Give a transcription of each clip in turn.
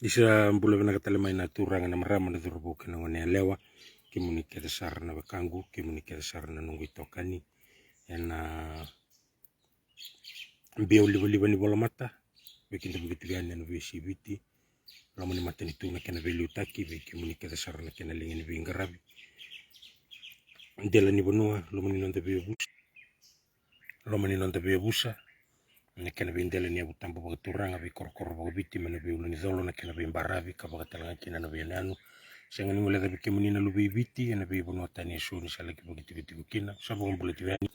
Isa mbula vena katale mai na turanga na marama na dhurubu kina ngone lewa kimuni keda sarna bakangu kimuni keda sarna nungu itokani ena mbio liva ni bola mata bekinda begitu gani na visi biti lamani mata ni tuna kena veli utaki be kimuni keda sarna kena lingeni bingarabi ndela ni bonua lamani nonda be busa na kena bindela ni abutambo baga turanga be korokoro baga biti mana be ulani dholo na kena be mbarabi ka baga talanga kina na be nanu senga ni mulega be kimuni na lubi biti na be bonua tani so ni salaki bagitu gitu kina sabo mbula tiwani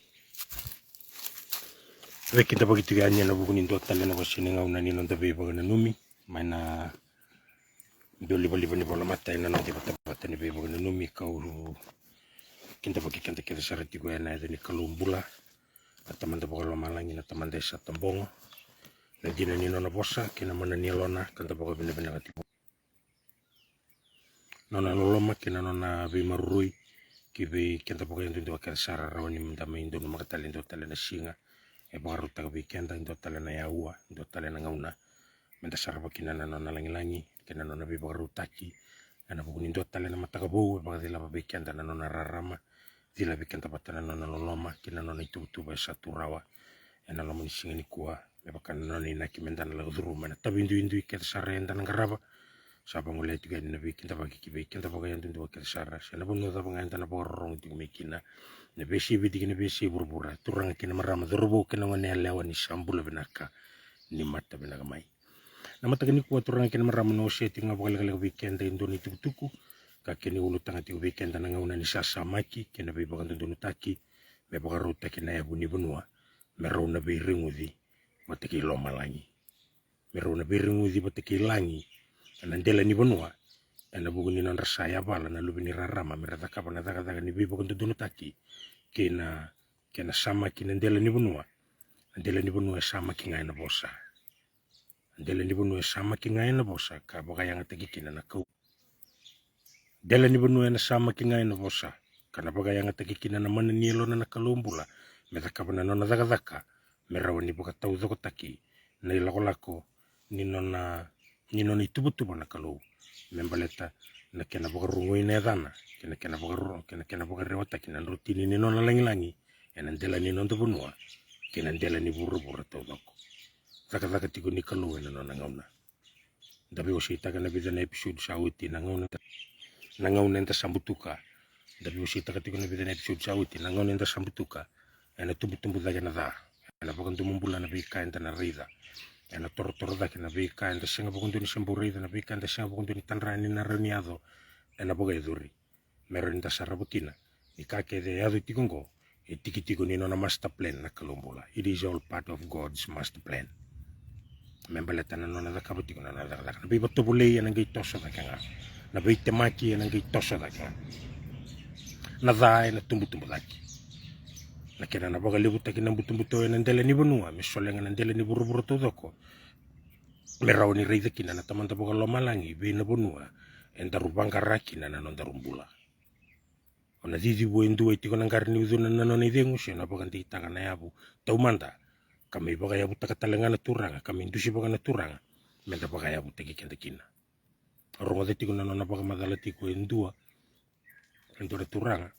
be kinta bagitu gani na buguni ndo tale na wasini ngauna ni nonda be baga na numi mana be liva ni bola mata ina no bata ni be baga na numi ka uru kinta bagi kanta keda sarati go ena ni kalumbula atamanda baga malangi na tamanda sa tambongo na dina ni nona bosa kina mana ni lona kanta baga bina kati nona loloma kina nona be marui ki be kanta baga ndo ka sara rawani mndama indo no makatali ndo tale na singa e baga ruta be kenda ndo tale na yaua ndo tale na ngauna menda saraba kina na nona langi kina nona be baga rutaki ana buguni ndo tale na mataka bou baga dila be kenda na nona rarama dila be kenta batana nona loloma kina nona itu ba satu rawa ena lama ni singa ni kuwa me bakana nona ina kimendana la dhuru mana tabindu indu iketa sarenda na ngaraba saba ngole tiga ni be kinta bagi kibe kinta baga yandu ndo iketa sarra sena bunu da banga ndana borong tiga mekina ne besi bi tiga ne besi burbura turanga kina marama dhuru kina ngone lewa ni sambula benaka ni mata benaka mai na mata ni kuwa turanga kina marama no seti ngabagala gala weekend indo ni tukutuku kakini ulu tanga tiga weekend na ngauna ni sasa maki kina be baga ndo taki be baga ruta kina ya buni bunua merona be ringudi mataki lo malangi merona be ringudi mataki langi anandela ni bonua ana buguni non rasaya bala na lubini rarama merata kapa na daga ni be baga ndo taki kina sama kina ndela ni bonua sama kinga na bosa ndela ni bonua sama kinga na bosa ka baga yang ataki kina na kau dela ni bonua na sama kinga na bosa kana baga yang ataki kina na mana ni elona na kalumbula meta kapana nona daga merawa ni buka tau doko taki na ilako ni nona itubutuba na kalau membaleta na kena buka rungo ina edana kena buka rewata kena rutini ni nona langi ena ndela ni nonda bonua kena ndela ni buru tau doko daga tigo ni kalau ena nona ngauna dabi osita kana bida na episode sauti na ngauna enta sambutuka dabi osita tigo na bida na episode sauti na ngauna enta sambutuka ena tumbu dake na da ena bagandu mumbula na bika enta na rida ena toro dake na bika enta senga bagandu ni semburida na bika enta senga bagandu ni tanrani na reniado ena baga eduri mero enta sarabutina ikake de yadu tigongo tiki ni nona master plan na kalumbula. It is all part of God's master plan membaleta na nona da kabutiko na daga na bibato bulei ena ngai tosa dake nga na bite maki ena ngai tosa dake na da ena tumbu dake na kena na baga libuta kina buto ena ndela ni bonua me solenga na ndela ni buru to doko me raoni reida kina na tamanda baga lo malangi be na bonua enda rubanga rakina na nonda rumbula ona didi bo endu iti kona ngarni uduna na nona idengu se na baga ndi taga na yabu taumanda kami baga yabu takatalenga na turanga kami indusi baga na turanga menda baga yabu teki kenda kina rongo deti kona nona baga madala tiko endua endo turanga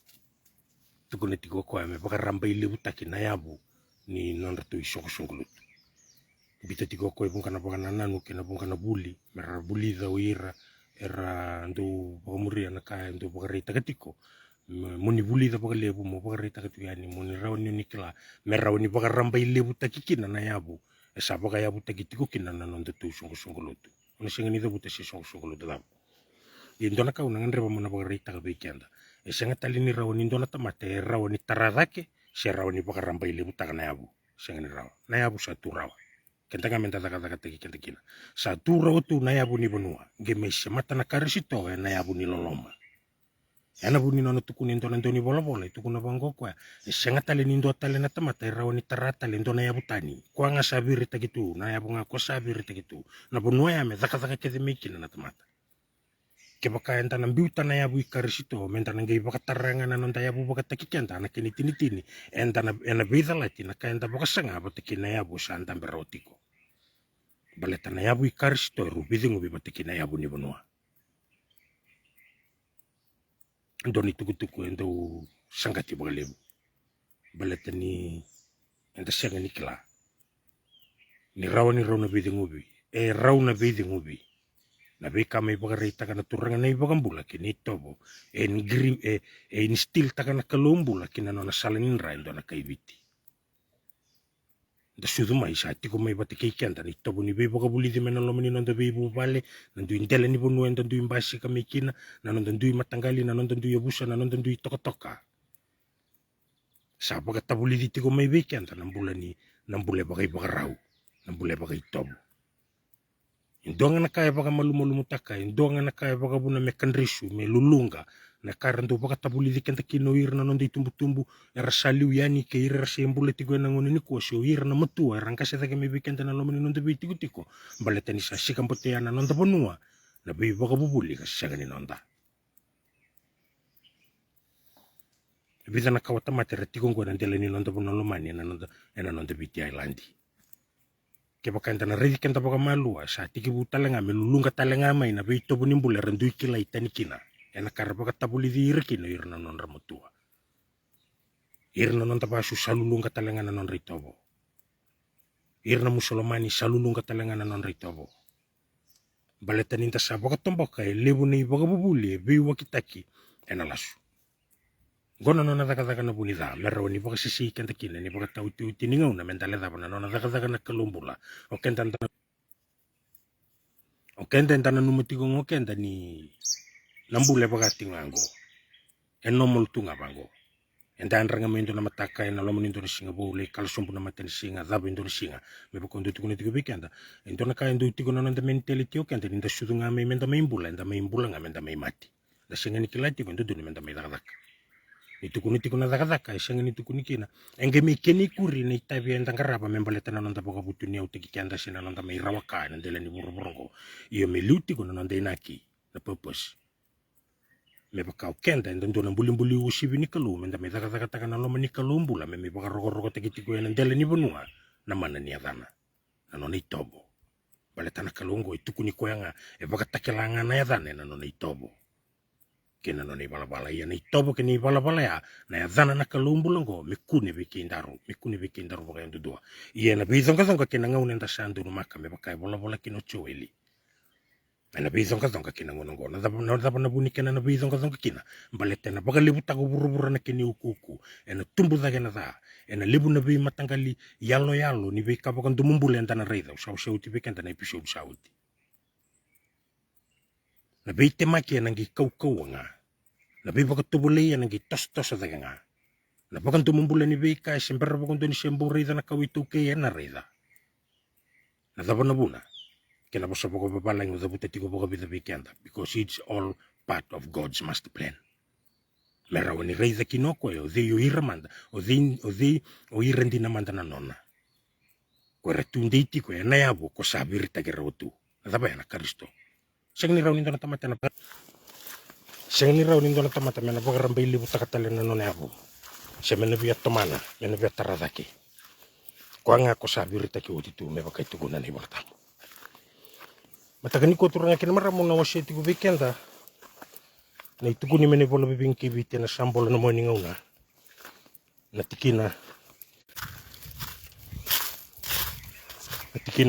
tukune tiko ko me baka rambai lebu taki na yabu ni nonda tu isoko sungulutu bita tiko ko ibun kana baka nanu kena bun kana buli mera buli da uira era ndo baka muri ana ka ndo baka rita katiko muni buli da baka lebu mo baka rita katiko yani muni rawni nikla mera rawni baka rambai lebu taki kina na yabu esa baka yabu taki tiko kina na nonda tu sungulutu ona singa ni da buta si sungulutu da indona ka unangan reba mona baka rita ka bekenda senga tali ni rawani ndona tamate rawani taradake se rawani baka rambai lebu taka na yabu senga ni rawa na yabu satu rawa kenta ka menta daga teki kenta kina satu rawa tu na yabu ni bonua game se mata na karisito na yabu ni loloma ena buni nona tukuni ndona ndoni bola tukuna bango kwa senga tali ni ndo tali na tamate rawani tarata le ndona yabu tani kwa nga sabiri takitu na yabu nga ko sabiri takitu na bonua ya me daga kede mikina na tamata ke baka enta na mbiuta na yabu ikarisito menta na ngai baka taranga na nonda yabu baka takikenta na kini tini enta na ena bida lati na ka enta baka sanga bata kina yabu sa anta berotiko baleta na yabu ikaristo rubidhi ngubi batiki na yabu ni bonua ndoni tukutuku endo sangati bagalebu baleta ni enda senga nikla ni rawa na bidhi ngubi raw na bidhi ngubi na beka may bagarei taka na turanga na ibagambula kini tobo ni stil taka na kalumbula kinano na salanin ra endo na kaibiti da sudu mai sa tiko mai bati kenda ni tobo ni bebo ka buli di mena lomani nonda bebo vale nandu indela ni bonu enda ndu imbasi ka mikina na nonda ndu matanggali na nonda ndu yabusa na nonda ndu toka sa baka tabuli di tiko mai bekenda nambule baka ibagarau nambule baka itobo indonga na kaya baka malumalu mutaka indonga na kaya baka buna mekanrisu me lulunga na karando baka tabuli di kenta kino ir na nonda itumbu-tumbu era saliu yani ke ir sembule tiko na ngone ni ko so ir na matua rangka sa take me bekenda na lomani nonda be tiko baleta ni sa sikampote na nonda bonua na be baka bubuli ka sa gani nonda vida na kawata matera tiko ngona ndele ni nonda bono lomani na nonda biti islandi ke baka enda na redi kenta baka malua sa tiki bu talenga me lulunga talenga mai na be tobo nimbule rendu ikila itanikina ena karabaka tabuli di irkino irna non ramutua irna non tabasu salulunga talenga na non ritobo irna musulmani salulunga talenga na non ritobo baleta ninta sa baka tomboka lebu ni baka bubuli be wakitaki ena lasu gona nona daga na bunida merro ni baka sisi kenta kina ni baka tau tu tiningau na mentale da bana nona daga na kalumbula o kenta ndana numutigo ngokenda ni nambule baka tingango enomol tunga bango enda andranga mendo na mataka ena lomo nindo singa bole kalsombu na matani singa dabo indo singa me bako ndo tukune tigo bikenda endo na kaya ndo tigo na nda mentality o kenda ninda sudunga me menda meimbula nga menda meimati da singa nikilati ko ndo ni menda meidaka nitukuni tikuna daka isanga nitukuni kina enge me keni kuri ni tabi enda ngaraba membaleta na nonda baka butuni au tiki kanda sina nonda me rawaka na ndela ni buruburongo iyo me luti kuna nonda inaki na purpose me baka kenda enda ndo na mbuli usibi nikalu menda me daka taka na loma nikalu mbula me baka rogo tiki tiku ena ndela ni bonua na mana ni adana na nona itobo baleta na kalongo itukuni koyanga baka takelanga na adana na nona itobo kena no ni bala ya ni tobo ke ni bala ya na ya dana na kalumbulongo mikune bikindaru baka yandu dua iya na bizonga kena ngau nenda sandu no maka me baka bola kino chueli na bizonga kena ngono na daba na buni kena na bizonga kina balete na baka libu tago buru na kini ukuku ena tumbu da kena da ena libu na bi matangali yalo ni be ka baka ndumumbule ndana reida usau tibe kenda na episode sauti na be temaki nangi kau nga na be baka tubule nangi tos da nga na baka ndumumbule ni be ka sember baka ndoni sembure da na kawitu ke na reida na daba na buna kena basa baka babalang da buta tigo baka bida kenda because it's all part of God's master plan merawa ni reida kinoko o de yo iramanda o irendi na manda na nona ko retundi tiko na yabo ko sabirita gerotu na daba na Kristo Sengni raw nindo na tamata mena baka rambai libu takatale na nona yabo siya mena biya tomana mena biya taradaki kwa nga ko sabirita ki utitu me baka itugunan ni bartamo matagani ko turanga kinamara mo na wasya tigo weekenda na ituguni mena bola bibing kibiti na sambol na morning una na tikina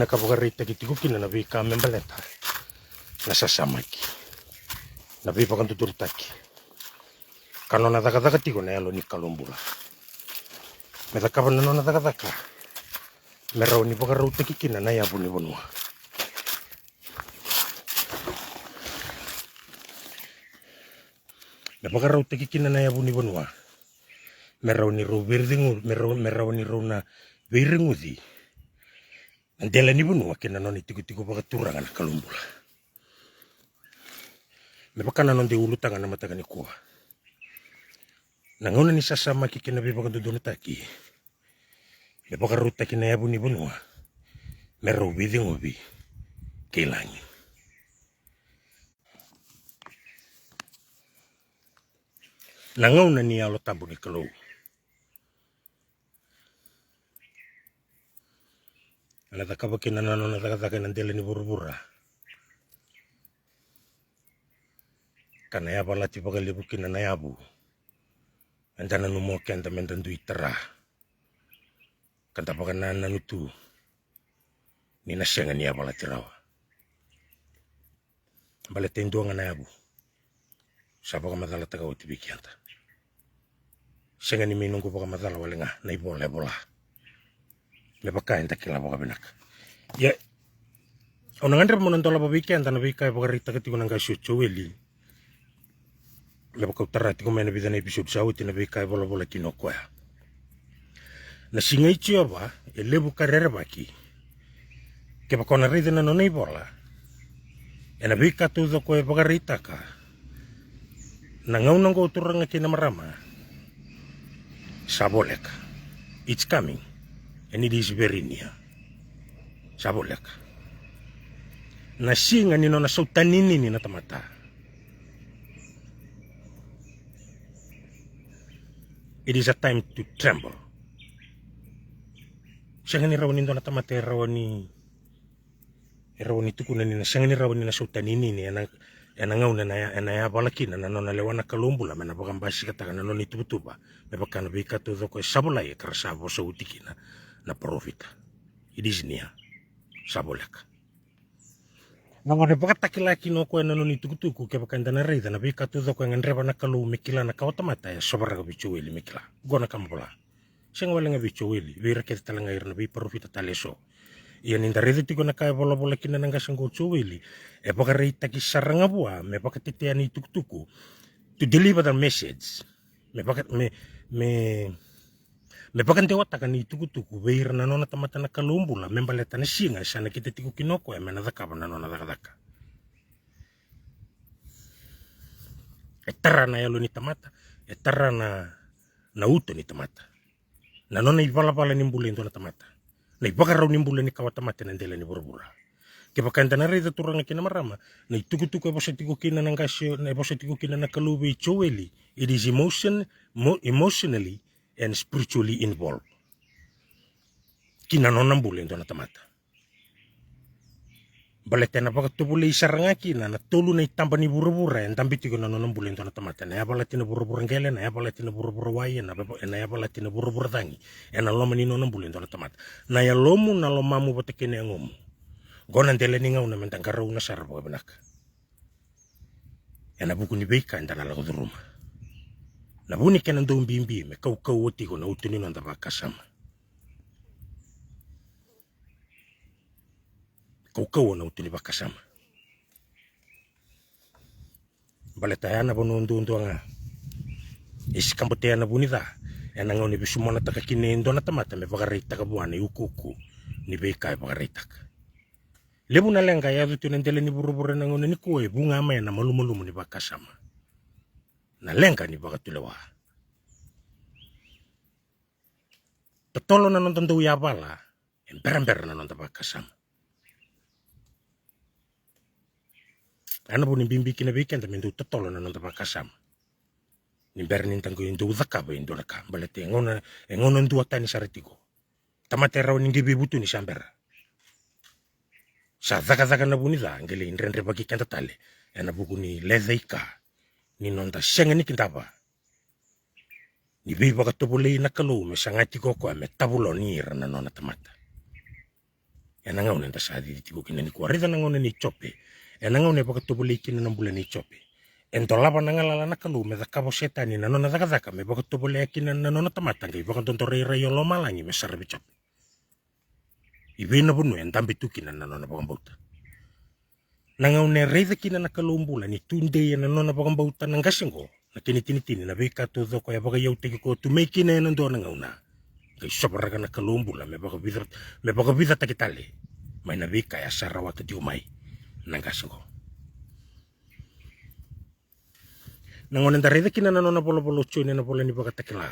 kabagarita kitigo kina na bika membalenta nasasamaki na bipa kan tuturtaki kano na daga tigo na yalo ni kalumbula me daka na nona daga me raw ni baka raw kina na yabu ni bonua me baka raw kina na yabu ni bonua me raw ni raw birdingu me raw ni raw na biringudi andela ni bonua kina noni tigo baka turanga na kalumbula me baka na nonde ulutanga na matagani kuwa na ngona ni sasama kikina be baka duduna taki me baka ruta kina yabu ni bonua me raw bidingobi kailangi na ngona ni alo tabu ni kalou Ala takabaki na nano na takatake nandele ni burubura. Kana ya balati pagalibuki na nayabu. Andana numo kenta mentandu itara. Kanta pagana nanutu. Ni nasyenga ni ya balati rawa. Balete indua nga nayabu. Sapa kamadala taga utibiki anta. Senga ni minungku pakamadala walenga na ibola ebola. Me baka enta kila boka benak. Ya, ona ngandre mo nantola babike anta na bika bakarita kati kunang gasyo choweli. Me baka utara tiko mena bidana episode sauti na bika bola bola kinoko ya. Na singa ichi aba elebu karere baki. Ke baka ona ride na nona ibola. Ena bika tuzo ko e bakarita ka. Na ngaunang ko uturanga kinamarama. Saboleka. It's coming. And it is very near. Saboleka. Na singa nino na sautanini ni natamata. It is a time to tremble. Singa ni rawani ndo natamata rawani tukuna ni na singa ni rawani na sautanini ni ena ngauna na ya balakina na nona lewana kalumbula mena bakambasi kataka na noni tubutuba me bakana bika tuzo ko sabola ye karasa boso utikina na profita. It is near. Saboleka. Nangone pakatakilaki no ko na noni tukutuku ke bakanda na reida na bika tuzo ko nganreba na kalu mikila na kawatamata ya sobara bichueli mikila. Gona kambola. Senga wala nga bichueli vira ke talanga irna bi profita taleso. Iyan inda reida tiko na kaya bola kina nanga sanggo chueli. E bakareita ki saranga bua me bakatitiani tukutuku to deliver the message. Me bakante wataka ni tukutuku veira na nona tamata na kalumbula membaleta na singa sana kita tiku kinoko ya mena dhaka na nona dhaka. Etara na yalo ni tamata, etara na uto ni tamata. Na nona ivala nimbule ndo na tamata. Na ibakaraw nimbule ni kawatamata na ndela ni burubura. Ke bakanta na reda turanga kina marama na itukutuku e bosa tiku kina na ngasyo na bosa tiku kina na kalubi choweli. It is emotionally and spiritually involved. Kina nonang bule ndo na tamata. Balete na pakatubule isaranga kina na tolu na itamba ni burubura en tambiti ko na nonang bule ndo na tamata. Na yabalati na burubura ngele, na yabalati na burubura waye, na yabalati na burubura tangi. Na loma ni nonang bule ndo na tamata. Na ya lomu na lomamu batakene ngomu. Gona ndele ni ngauna mentangkara una sarbo benak. Na buku ni beika ndana la godruma. Na buni kena ndo mbimbi me kau oti ko na utuni no ndaba kasama. Kau na utuni bakasama. Baleta yana bono ndo nga. Isi kambote yana buni da. Yana ngau ni bisumona taka kine ndo na tamata me bagareita ka buane ukuku ni beika bagareita ka. Lebu na lenga ya dutu nendele ni burubura na ngone ni koe bunga ama na malumulumu ni bakasama. Na lenga ni bakatulewa. Totolo na nonton do ya bala, embera na nonton bakasama. Ana bu ni bimbi kina weekend mendo totolo na nonton bakasama. Ni ber ni tango indo zakaba indo naka balete ngono ndu atani saritigo. Tamatera ni ngibi butu ni sambera. Sa zaka na buni za ngele indrenre bagi kenta tale. Ana buku ni lezeika. Ni nonta shenga ni kintaba. Ni biba katubule na kalu me sangati koko me tabulo ni rana nona tamata. Ena ngaune nta sadi di tigo kina ni kuarida na ngaune ni chope. Ena ngaune baka tubule kina na bule ni chope. Ento laba na ngalala na kalu me zakabo setani na nona zaka me baka tubule kina na nona tamata ngai baka tontore rayo lo malangi me sarbi chope. Ibena bunu endambi tukina na nona bagambauta. Nangaune reida kina na kalumbula ni tunde na nona bagambauta ng gasingo. Na tini na beka tuzo ko ya baga yautegi ko to make na nando na ngauna. Kay sobra na kalumbula me baga vida takitali. May na beka ya sarawa ka diumay ng gasingo. Nangonan da reida kina na nona bola choni na bola ni baga takila.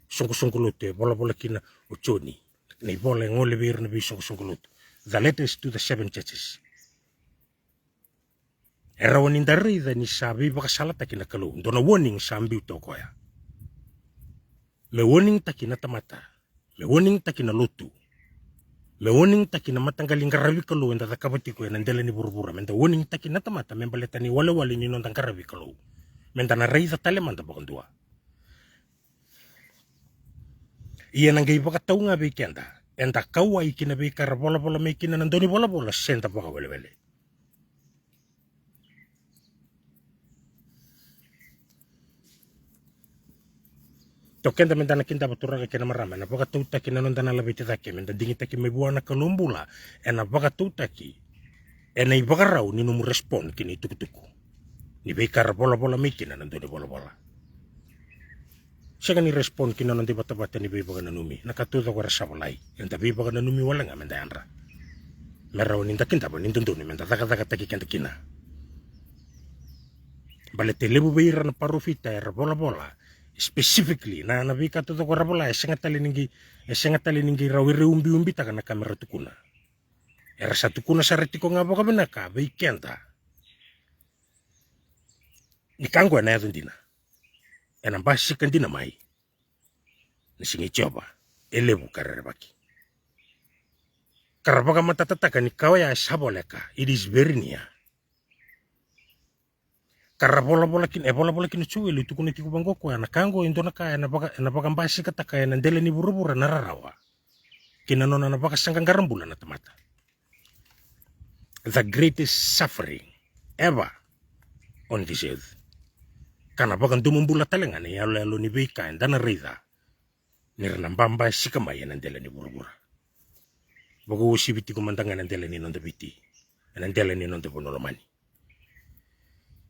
Sungku-sungkuluto bola kina uchoni. Na ibola ngole bir na bi sungku-sungkuluto. The letters to the 7 churches. Erawan indari da ni sabi baka salat taki na kalu. Dona warning sambi uto ko ya. Me warning taki na tamata. Me warning taki na lutu. me warning taki na matanggaling karawi kalau enda takabati ko ena ndela ni burubura menda warning taki na tamata membaleta ni wale wale ni nontan karawi kalau menda na reiza tale manda bakandua iya nangai baka tau nga be kenda enda kawa ikina be kara bola bola me ikina nandoni bola bola senta baka wale wale tokenda menda na kinda batura ka kena marama na baka tau taki na nondana labete taki menda dingi taki me buana kalumbula ena baka tau taki ena i baka rau ni numu respon kini tuku-tuku ni be kara bola bola me ikina nandoni bola bola siya ni respon kina nanti bata-bata ni be baka nanumi nakatuta ko rasa walai enta be baka nanumi wala nga menda andra merau ninda kinta ba nindunduni menda taka-taka taki kenta kina balete lebu beira na parufita era bola bola specifically na nabika to ko rabola esenga tali ningi rawire umbi taka na kamera tukuna era satu kuna sareti ko ngabo kabenaka beikenta ni kango na yadundina ena basi kandina mai nisingi coba elebu karere baki karabaka matataka ni kawaya saboleka it is very near karra bola bola kin cuwi itu kuna tiku bangoko na kango indona ka na baka mbasi kataka na ndele ni burubura na rarawa kina nona na baka sanggang garambula na tamata the greatest suffering ever on this earth kana baka ndumumbula talenga ni yalo ni beika ndana rida nirna mbamba sikamaya na ndele ni burubura bago usibiti kumandanga na ndele ni nonda biti na ndele ni nonda bonolomani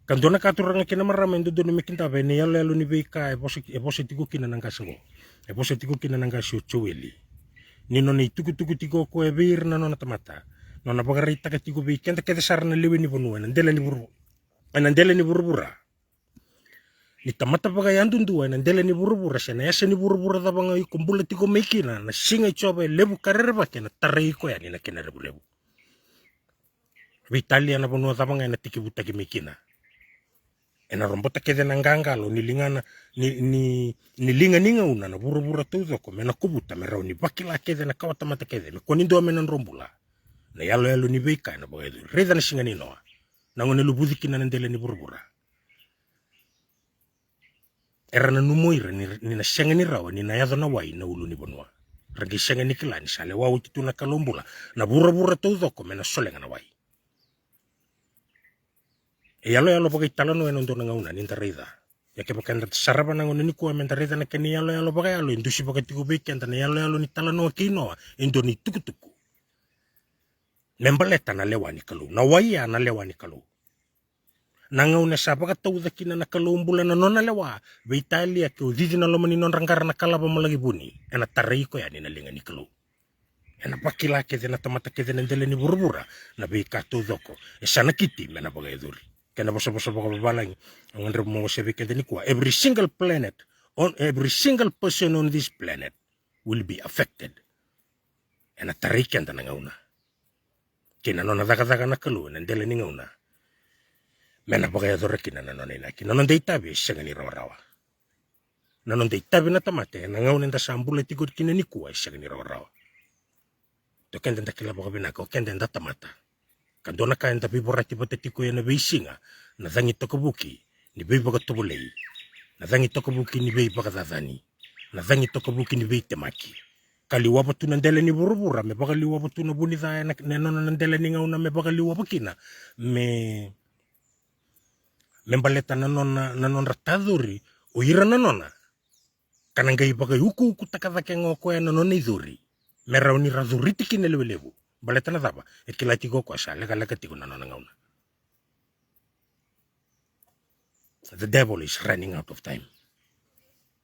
kandona katuranga kina marama ndo dono mekinta be ne yalo ni beika e bosi tiku kina nanga sango e bosi tiku kina nanga chuweli ni no ni tuku tiko ko e beir na nona tamata nona bagarita ka tiku be kenta kete sarna lewe ni bonu na ndele ni burubura ni tamata baga yandundu na ndele ni burubura sena yasa ni burubura da banga ikumbula tiku mekina na singa chobe lebu karere ba kena tarai ko ya ni na kena lebu Italia na bonu da banga na tiki butaki mekina ena rombota kede nanganga lo nilingana nilinga ninga una na burubura tuzo ko mena kubuta merau ni bakila kede na kawata mata kede me konindo mena rombula na yalo ni beika na boedu reda na singa nino na ngone lubudiki na ndele ni burubura era na numoira ni na singa ni rawa ni na yado na wai na ulu ni bonwa ragi singa ni kilani sale wau titu na kalombula na burubura tuzo ko mena solenga na wai yalo bagai talano eno ndo ngauna ni ndarida ya ke bakan saraba nango ni ko men ndarida na keni yalo bagai yalo indusi bagai tiku beke anta yalo ni talano kino endo ni tukutuku membaleta na lewani kalu na waya na lewani kalu nangauna sa bagai tau dakina na kalu umbula na nona lewa be Italia ke udidi na lomani non rangara na kalaba malagi buni ena tarai ko ya ni na linga ni kalu ena pakila ke na tamata ke na ndele ni burubura na be kato doko sana kiti mena bagai duri kena bosa baka babalang ang andra mo sabi kaya ni kuwa every single person on this planet will be affected ena tarikan ta ngauna kina no nadaka na kalu nandele ni ngauna mena baka yadore kina na nonina kina non deitabi siya ni rawa na non deitabi na tamate na ngauna ta sambula tikod kina ni kuwa siya ni rawa to kenda takila baka binako kenda nda tamata kandona kain tapi borati patetiko ya na beisinga na dangi tokobuki ni bei baga tobulei na dangi tokobuki ni bei baga dadani na dangi tokobuki ni bei temaki kali wapatu nandele ni burubura me baga liwa patu na buni da na nona nandele ni ngauna me baga liwa bakina me baleta na nona rataduri o ira na nona kanangai baga uku takadake ngoko ya na nona iduri me rauni raduri tikine lewu baleta na daba ekila tigo ko sa lega tigo na ngauna the devil is running out of time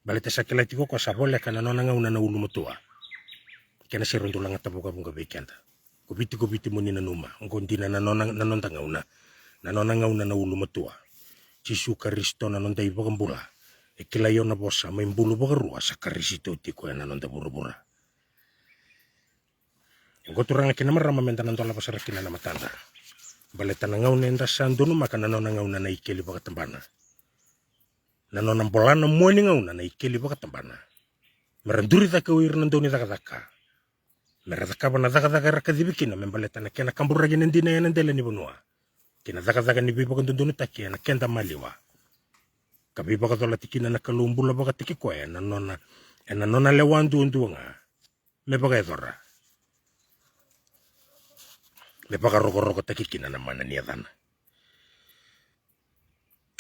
baleta sa kila tigo ko sa bola kana ngauna na ulu motua kena si rondo langa tabuka bunga bekenda kubiti muni na numa ngondi na nonta ngauna na ulu motua Jisu Kristo na nonta ibagambula ekila yo na bosa may bulu bagarua sa karisito tiko na nonta burubura Ngo turang kinamarama menta nantola pasara kina na matanda. Baleta na ngauna enda sandono maka nanona ngauna na ikeli baka tambana. Nanona bolana muani ngauna na ikeli baka tambana. Merenduri ta kawir nandoni ta kadaka. Merata kaba na daga kadibikina membaleta na kena kamburagi nandina ya nandela ni bunua. Kina daga ni biba kandundunu taki na kenda maliwa. Kabiba katola tikina na kalumbula baka tiki kwa na nona lewandu nga. Mebaga edora. Mebaga roko taki kina na mana ni adana.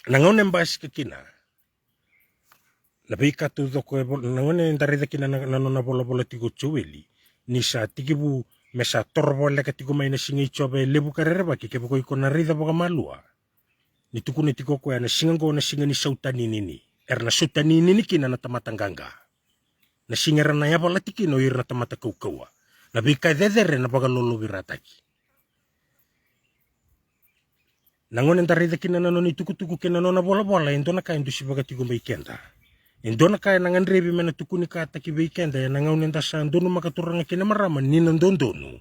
Nangone mbasi kina. Labika tu doko nangone ndarida kina na nona bola tigo chueli. Nisa tikibu mesa torbo leka tiku mai na singi chobe lebu karere baki ke boko iko na rida boka malua ni tuku ni tiko ko na singa go na singa ni sautani nini erna sautani nini kina na tamatanganga na singa na ya bala tiki no irna tamata kaukawa na bika dedere na baga lolo virataki nangone ndarida kina na noni tuku kina nona bola indona ka indusi baga tiku mai kenda indona kaya nangan rebi mena tukuni ka taki weekend ya nangaw nenda sa ndono makaturanga kina marama ni nandondonu.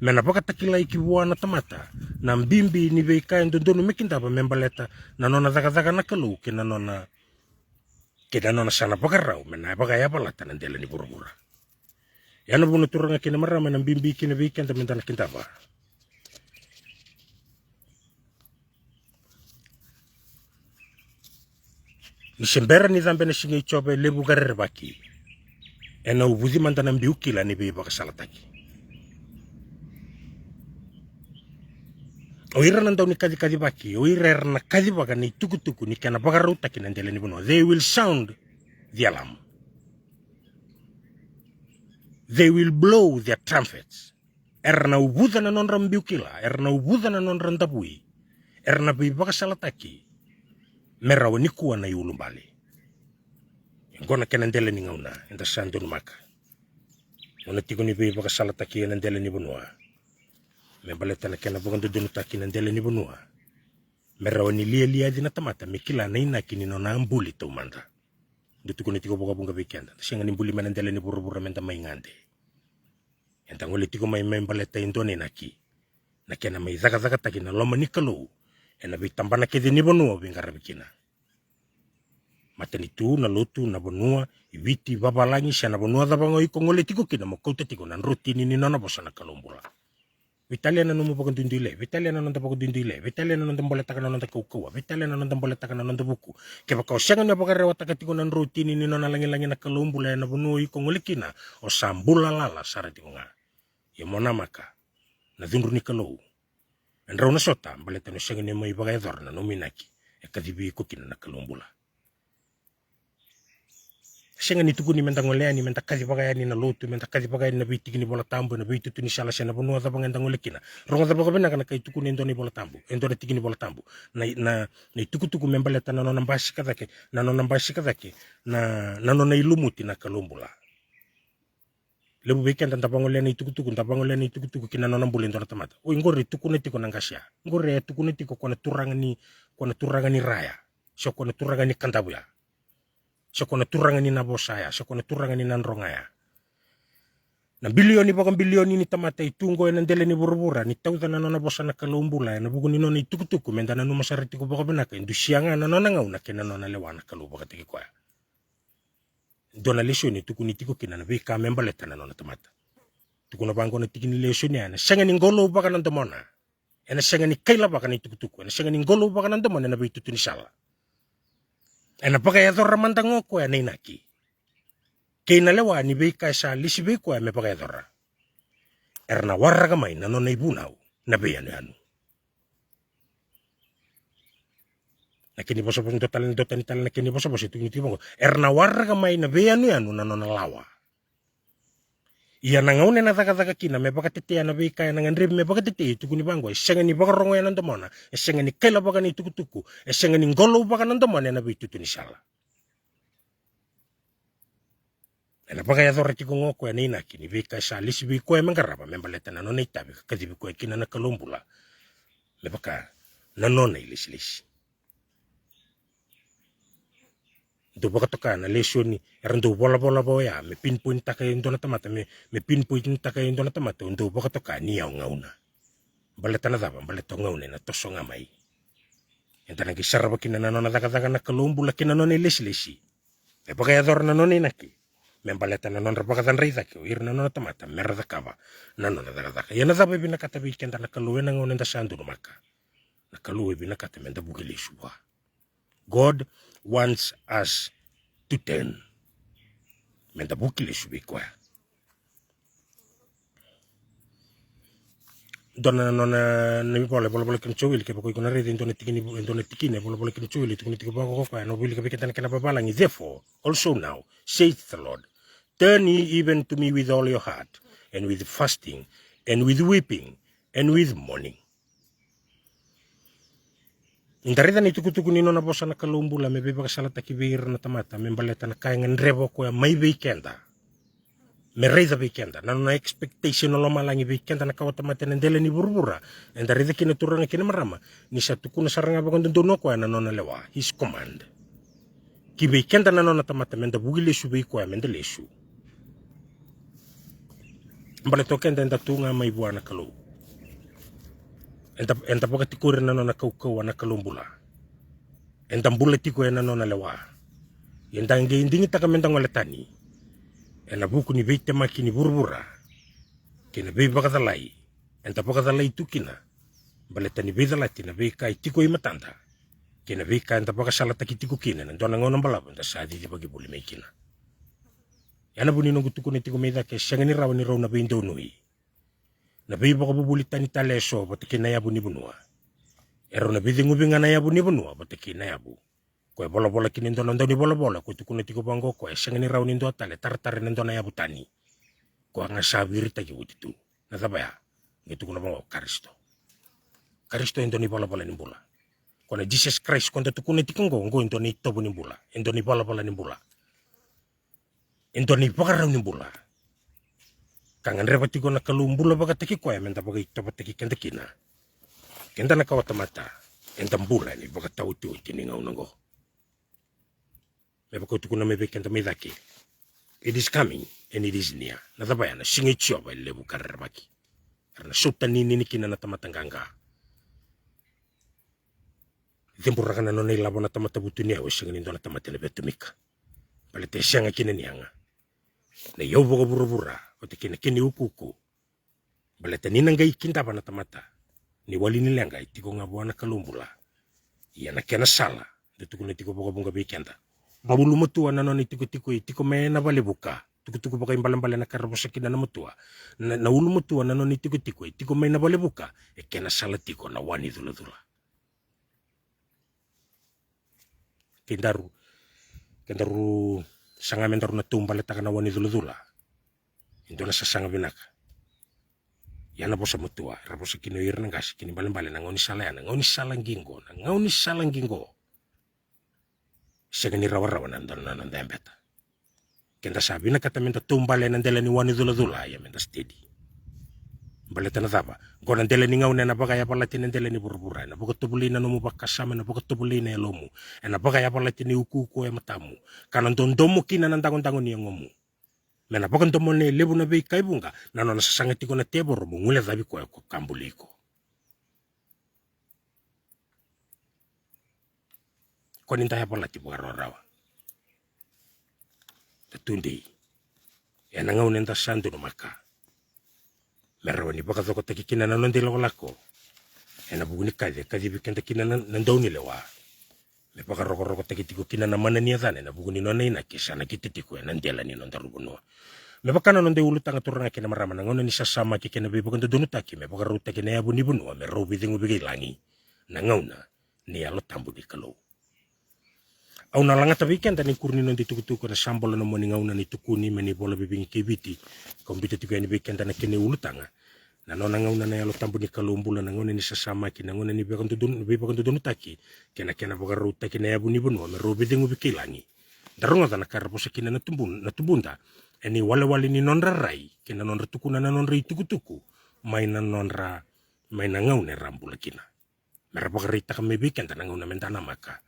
Mena baka takila ikibuana tamata na mbimbi ni weika ndono mekindaba membaleta na nona daga na kalu kina nona sana baka rau mena baka ya balata nandela ni burubura. Yana bunu turanga kina marama na mbimbi kina weekend mendana kindaba. Ni sembera ni dhambe na singa ichobe lebu garere baki. Ena ubuzi mandana mbiukila ni beba kasalataki. Oira nandau ni kadi baki. Oira na kadi baka ni tuku ni kana baka rautaki nandele ni buno. They will sound the alarm. They will blow their trumpets. Erna ubuza na nonra mbiukila. Erna ubuza na nonra ndabui. Erna beba kasalataki. Merawa ni kuwa na yulumbali. Ngona kenandele ni ngauna. Enda sandu numaka. Ngona tigo ni beba kasalataki nandele ni bunua. Membaleta na kena bagandu dunutaki nandele ni bunua. Merawa ni lia dina tamata. Mikila na ina kini nona ambuli tau manda. Dutuko ni tigo boga bunga weekend. Sianga ni mbuli manandele ni burubura menda maingande. Enda ngole tigo mai membaleta indone naki. Na kena mai zaga taki na loma ni kalau. Ena bitambana kedi ni bonua bingara bikina. Matani tu na lotu na bonua ibiti babalangi sana bonua da bango iko ngole tiko kina mo kouta tiko nan roti ni nona bosana kalombula. Vitalia na numu bago dindile, Vitalia na nanda bago dindile, Vitalia na nanda boleta kana nanda kaukawa, Vitalia na nanda boleta kana nanda buku. Keba kau sianga na bagare wataka tiko nan roti ni nona langi na kalombula na bonua iko ngole kina o sambula lala sara tiko nga. Ya mona maka na dindru ni kalau. Enrau na sota, baleta no sianga ni mai bagay dorna no minaki, e kadibi ko kina na kalumbula. Sianga ni tuku ni mentangolea ni mentakadi bagay ni na lotu, mentakadi bagay ni na biti ni bola tambo, na biti tu ni sala siya na bunua da bangay tangole kina. Ronga da bagay na kay tuku ni endo ni bola tambo, endo na tiki ni bola tambo. Na tuku membaleta na nonambashi kadake, na nona ilumuti na kalumbula. Lebu weekend tabangolea ni tuku kina nona mbuli ndo na tamata. O ngore tuku ne tiko nangasya. Ngore tuku ne tiko kona turanga ni raya. Sio kona turanga ni kandabuya. Sio kona turanga ni nabosaya, sio kona turanga ni nanrongaya. Na bilioni ni tamata itungo nandele ni burubura ni tauta na nona bosa na kalumbula na buku ni nona tuku mendana no masariti ko baka benaka indusianga na nona ngauna kena nona lewana kaluba katiki kwa. Dona lesio ni tuku ni tiko kina na bika membaleta na nona tamata. Tuku na bango na tiki ni lesio ni ana. Senga ni ngolo baka nandamona. Ena senga ni kaila baka ni tuku. Ena senga ni ngolo baka nandamona na bitu ni sala. Ena baka ya dora mandango ko ya inaki. Kena lewa ni bika sa lisi biko ya me baka ya dora. Erna warraga mai na nona ibunau na beya ni anu. Nakini boso total nakini boso itu ni tibongo erna warga mai na beya ni anu na nona lawa iya nangaune na daga kina me baka tete na beka na ngandre me baka tete itu kuni bango senga ni baka rongo ya nanda mona senga ni kela baka ni tuku senga ni ngolo baka nanda mona na bitu tu ni sala na baka ya dora tiko ngoko ya nina kini beka sa lisi biko ya mangaraba me baleta na nona itabe kadibi ko kina na kalumbula me baka na nona ilisi do baka toka na lesio ni erndo bola boya me pinpoint taka endo na tamata me pinpoint taka endo na tamata ndo baka toka ni au ngauna baleta na daba baleta ngauna na tosonga mai entana ki saraba kina na nona daga na kalumbula kina nona lesi e baka ya dor na nona naki membaleta na non rabagatan rei takio irna non tamata merda kava na non da yana da bebi na kata weekend na kaluwe na ngonen da sandu maka na kaluwe bina kata menda bugili suwa. God wants us to turn menda bugili subi kwa dona nona ne bola kin chowil ke ko na rede ndone tikine bola kin chowil tikune tikko ko kwa no bili ke ketan kana babalangi. Therefore also now saith the Lord, turn ye even to me with all your heart, and with fasting, and with weeping, and with mourning. Indarida ni tukutuku ni nona bosa na kalumbula me beba kasala takibir na tamata membaleta na kaingan revo ko may weekenda. Mereza weekenda na nona expectation no malangi weekenda na kawata mate nendele ni burbura and darida kina turanga kina marama ni sa tukuna saranga bakon dono ko na nona lewa his command ki weekenda na nona tamata menda bugile subi ko mendele su mbale tokenda enda tunga mai buana kalu enta poka tikure na nona kau na kalumbula enta mbule tiko na nona lewa yenda nge indingi taka menda ngoletani ena buku ni beite maki ni burbura kena bei bakadalai enta bakadalai tukina baleta ni beidalati na bei kai tiko i matanda kena bei kai enta bakasala takitiko kina na dona ngona balaba enta sadi di bagi buli mekina yana buni no gutuku ni tiko meida ke sangani rawani raw na bei ndonui na bei bakabubuli tani taleso batikina ya buni bunua ero na bidingu bingana ya buni bunua batikina ya bu ko bola kini ndona ndoni bola ko tukuna tiko bango ko sangani rawni ndo tale tartare ndona ya butani ko anga sabiri taki utitu na tabaya gitu kuna bango Kristo ndoni bola ni bula ko na Jesus Christ ko tukuna tiko ngo ndoni tobu ni bula ndoni bola ni bula ndoni pakaraw ni bula kangan reba tiko na kalumbula baga taki ko ya menta baga itoba taki kendekina kenda na kawata mata entambula ni baga tautu tini ngaunango. Mebako tukuna mebekenta medaki. It is coming and it is near. Natabayana singi choba lebu karabaki. Karena sultani nini kina na tamatanganga. Tempura kana no nei labo na tamata butunia o singi ndo na tamatele betumika. Palete sianga kina nianga. Na yobo burubura o te kini ukuku. Balete ninangai kinta na tamata. Ni wali ni lengai tiko ngabuana kalumbula. Ia na kena sala. Detukuna tiko boga bekenda. Babulu mutua na noni tiko mena bale buka tuku pakai balan na karabosaki na mutua na ulu mutua na noni tiko mena bale buka kena sala tiko na wani dula kendaru sanga mendaru na tumbale taka na wani dula indona sa sanga binaka yana bosa mutua rabosaki no irna ngasi kini balan na ngoni salang gingo segani rawa nandana nandembeta kenda sabi na kata menta tumbale nandela ni wani dula ya menta steady baleta na taba gona ndela ni ngauna na bagaya balati nandela ni burbura na bogo tubulina no mubakasama na bogo tubulina ya lomu na bagaya balati ni ukuku ya matamu kana ndondomo kina nandangon ni ngomu mena bogo ndomo ne lebu na bei kaibunga na nona sasangati ko na teboro mungule zabi ko kambuliko koninta ya balati bugararawa tatundi ya nangau nenta sandu no maka merawani baka zoko takikina na nondi lako ena buguni kadi bikenda kina na ndoni lewa me baka roko takitiko kina na mana ni azane na buguni no na kisa na kititiko na ndela ni no ndarubuno me baka no nde ulutanga turanga kina marama na ngono ni sasama kina be baka ndonu taki me baka ruta kina ya buni bunwa me robi dingu bigilangi na ngauna ni alo tambu di kalau au na langa weekend ni kurni no ditukutuku na sambolo no moni ngauna ni tukuni meni bola bibingi kibiti kombita tiku ni weekend na kene ulutanga na nona ngauna na yalo tambu ni kalumbula na ngone ni sasama ki na ngone ni bekan tudun taki kena boga ruta kena ya buni bunu me robi dingu bikilangi darunga na karaposa kina na tumbunda eni wale ni nonra rai kena nonra tukuna na nonra tukutuku maina ngauna rambula kina mera boga rita kame weekend na ngauna mentana maka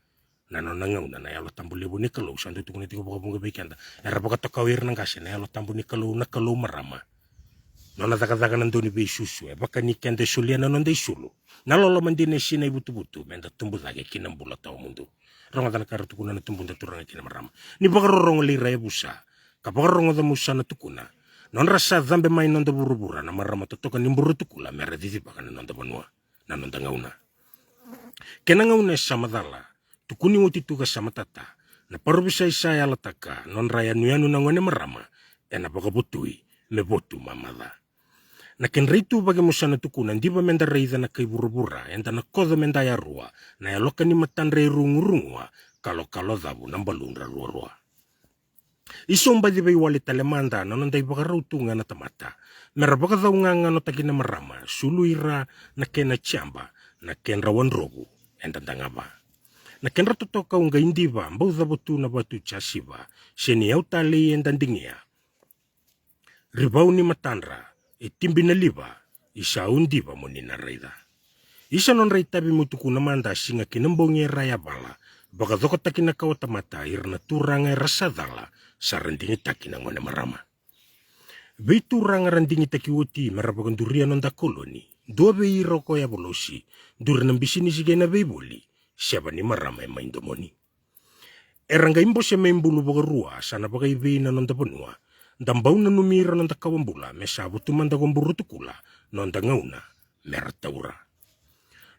na nona ngauna na yalo tambu lebu ni kalau sandu tukune tiko boga bunga weekend era boga tokawir nang kasi na yalo tambu ni kalau marama nona taka nandoni be susu baka ni kende sulia na nonde sulu na lolo mandine sina butu menda tumbu lagi kina mbula tau mundu ronga kana kara tukuna na tumbu turanga kina marama ni baka rorong li raya busa Kapakarongo da musana tukuna. Non rasa dhambe mai nonda burubura na marama totoka nimburu tukula mera didipa kana nonda banua na nonda ngauna. Kena ngauna samadala tukuni uti tuga samatata na parubisa isaya lataka non raya nuyanu na ngone marama ena pakabutui me botu mamada. Na kenritu bagi musana tukuna ndiba menda reida na kay burubura enda na kodo menda ya rua na yaloka ni matanre rungurungua kalo dabu ng balunra rua. Isomba di ba iwali talemanda na nanday baka rautunga na tamata. Mera baka daw nga no tagina marama suluira na kena chamba na kenrawan rogu endandanga ba. Na kenra totoka unga indiba mbau dabotu na batu chasiba seni au tali endandingia. Ribau ni matanra itimbi na liba isa undiba mo ni narida. Isa non raitabi mutuku na manda singa kinambongi raya bala baka doko takina kawatamata irna turanga rasadala sa randingi takina ngone marama. Bei turanga randingi takiwoti marabagan durian onda koloni dua bei roko ya bolosi duran bisini sigena bei boli siapa ni marama ya maindomoni. Eranga imbo se membulu baga rua sana baga ibei na nonda benua dambau na numira nonda kawambula mesabu tumanda gomburu tukula nonda ngauna merataura.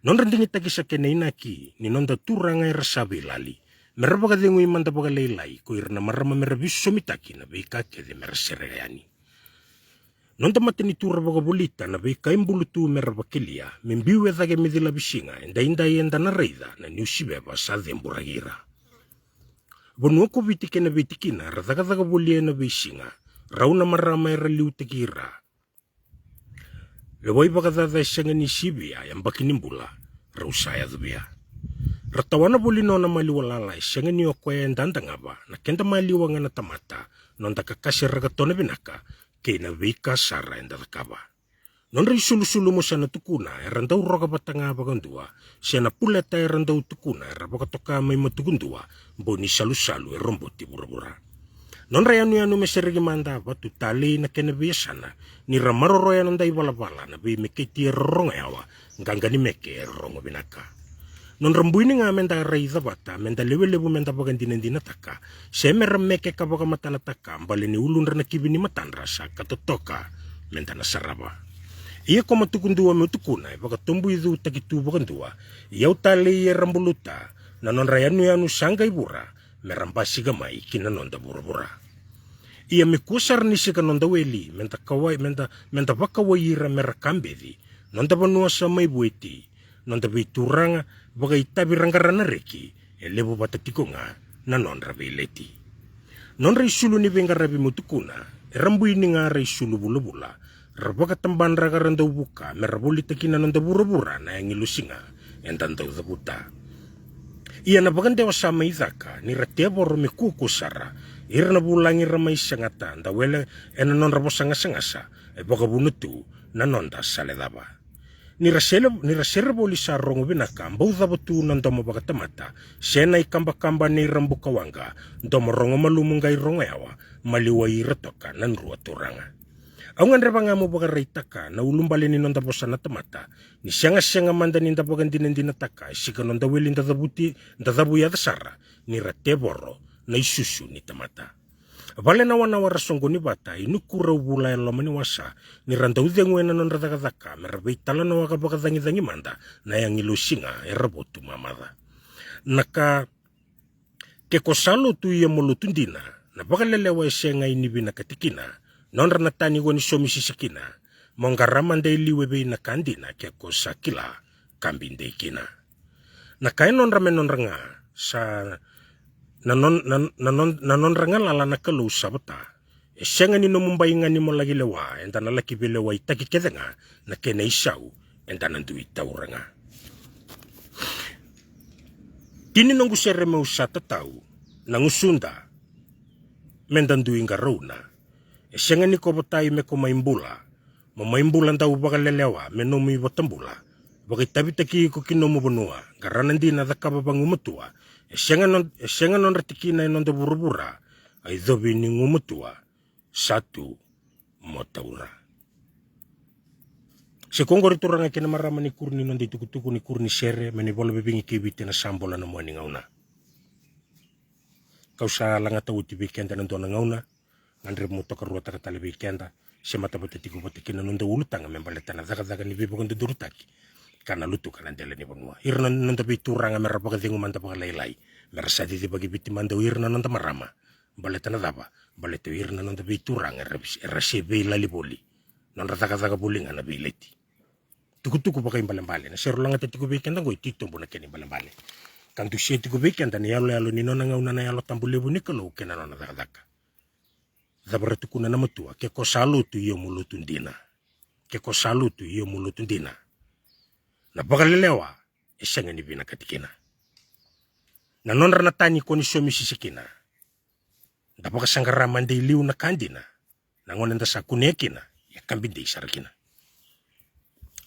Non randingi takisa kena inaki ni nonda turanga ya rasabi lali merabaga dengu imanda baga leilai ko irna marama merabisu somitaki na bei kakede merasereani. Non tamate ni tura baga bolita na bei kaimbulu tu merabakilia membiwe thage midila bisinga enda enda na reida na niusibeba sa dhemburagira. Bonuoko bitike na bitikina radhaga bolie na bisinga rauna marama era liutekira. Lewai baga dhadha isanga ni sibia yang bakinimbula rausaya dhubia. Ratawana bolino na maliwalala isanga ni okwe endandangaba na kenda maliwanga na tamata nonda kakasi ragatona binaka kena vika sara endadakaba. Non risulu-sulu mo sana tukuna erandau roga batanga bagandua siana puleta erandau tukuna erabakatoka may matugundua boni salu-salu eromboti bura-bura. Non rayanu-yanu meserigi manda batu tali na kena biasana ni ramaroro ya nandai bala-bala na bi meketi erronga yawa ngangani meke errongo binaka. Non rambuini nga menda raida bata menda lewe-lewu menda bagandina-dina taka siya merameke kabaga matana taka mbali ni ulun rana kibini matanra sa katotoka menda nasaraba. Ia ko matukundua mutukuna baka tumbu itu takitu bagandua iau tali rambuluta na non rayanu-yanu sangga ibura merampasi gamai kina nonda bura-bura. Ia mikusar ni sika nonda weli menta baka waira merakambedi nonda banua sama ibu eti nonda bituranga baga itabi ranggarana reki elebu batatikonga na non rabi leti. Non raisulu ni bengarabi mutukuna rambu ini nga raisulu bula-bula rabaga tamban ragaranda ubuka merabuli takina nonda bura-bura na yang ilusinga entanda uzabuta. Ia na bagande wasama izaka ni ratia boro mekukusara irna bulangi ramai sangata nda wele ena non rabo sanga-sangasa baga bunutu na nonda saledaba. Ni rasere boli sa rongo binaka mbau zabatu nanda mabaga tamata sena ikamba-kamba ni rambu kawanga ndomo rongo malumungai rongo yawa maliwai retoka nan rua turanga. Aungan rebanga mo baga reitaka na ulumbali ni nonda bosana tamata ni sianga manda ni nda baga ndina taka sika nonda weli nda dabuya dasara ni rateboro na isusu ni tamata. Vale na wana warasongo ni bata inukura ubula lomani wasa ni randa udhengu ena non radaka merabitala na waka baga dangi manda na yang ilusinga erabotu mamada. Naka kekosalo tu ia molutundina na baga lelewa esenga ini bina katikina non ranatani wani somisi sikina mongaramanda iliwebe na kandina keko sakila kambinde ikina. Naka non ramen non ranga sa nanon ranga lala na kalau sabata esenga ni no mumbainga ni mo lagi lewa enta na laki belewa itaki kedenga na kena isau enta nandu itauranga. Tini nongu sere mau sata tau nangusunda mendandu inga rauna esenga ni kobotai me ko maimbula ndau baga lelewa menomi botambula baga tabitaki ko kinomo bonua garanandi na dakaba bangumatua esenga non ratikina nonda bura-bura ay dobi ni ngumutua satu motaura. Se kongori turanga kena marama ni kurni nonda tuku-tuku ni kurni sere meni bola bebingi kibiti na sambola na mwani ngauna. Kau sa langa tau tibiki anda nantuana ngauna ngandre mo to karua taka tale weekenda se mata bata tiku bata kina nunda ulutanga membaleta na zaga ni bibo konde durutaki kana lutu kana dele ni bonua irna nunda bituranga merra baka dingu manda baka lailai merra sadi di bagi biti manda irna nunda marama baleta na daba baleta irna nunda bituranga era sebe lali boli nonda zaga bolinga na bileti tuku baka imbale na serulanga tiku weekenda go tito bona keni imbale kantu sie tiku weekenda ni yalo ni nona ngauna na yalo tambulebu ni kalau kena nona zaga zabara tukuna na matua ke ko salutu iyo mulutundina na bagalelewa esenga ni bina katikina na nonra na tani ko ni somi sisikina da baka sangara mande liu na kandina na ngone nda sakunekina ya kambinde isarakina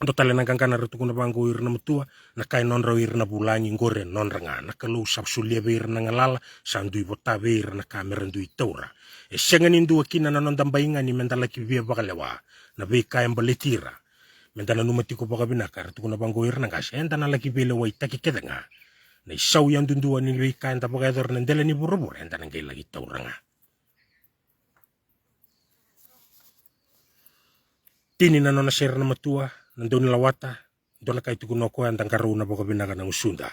ando tale na gangana tukuna bango irna matua na kai nonra irna bulangi ngore nonra ngana kalau sabsulia irna ngalala sandui botabe irna kamera ndui taura esenga ni ndu akina na nonda mbainga ni mendala kivia bakalewa na be kai mbaletira mendana numatiko baka binakar tukuna bango irna ngas enda na laki bele wa itaki kedenga na isau yang dundua ni be kai nda baka edor nendele ni burubur enda na ngai lagi tauranga tini na nona serna matua nandoni lawata dona kai tukuno ko anda karuna baka binaka na usunda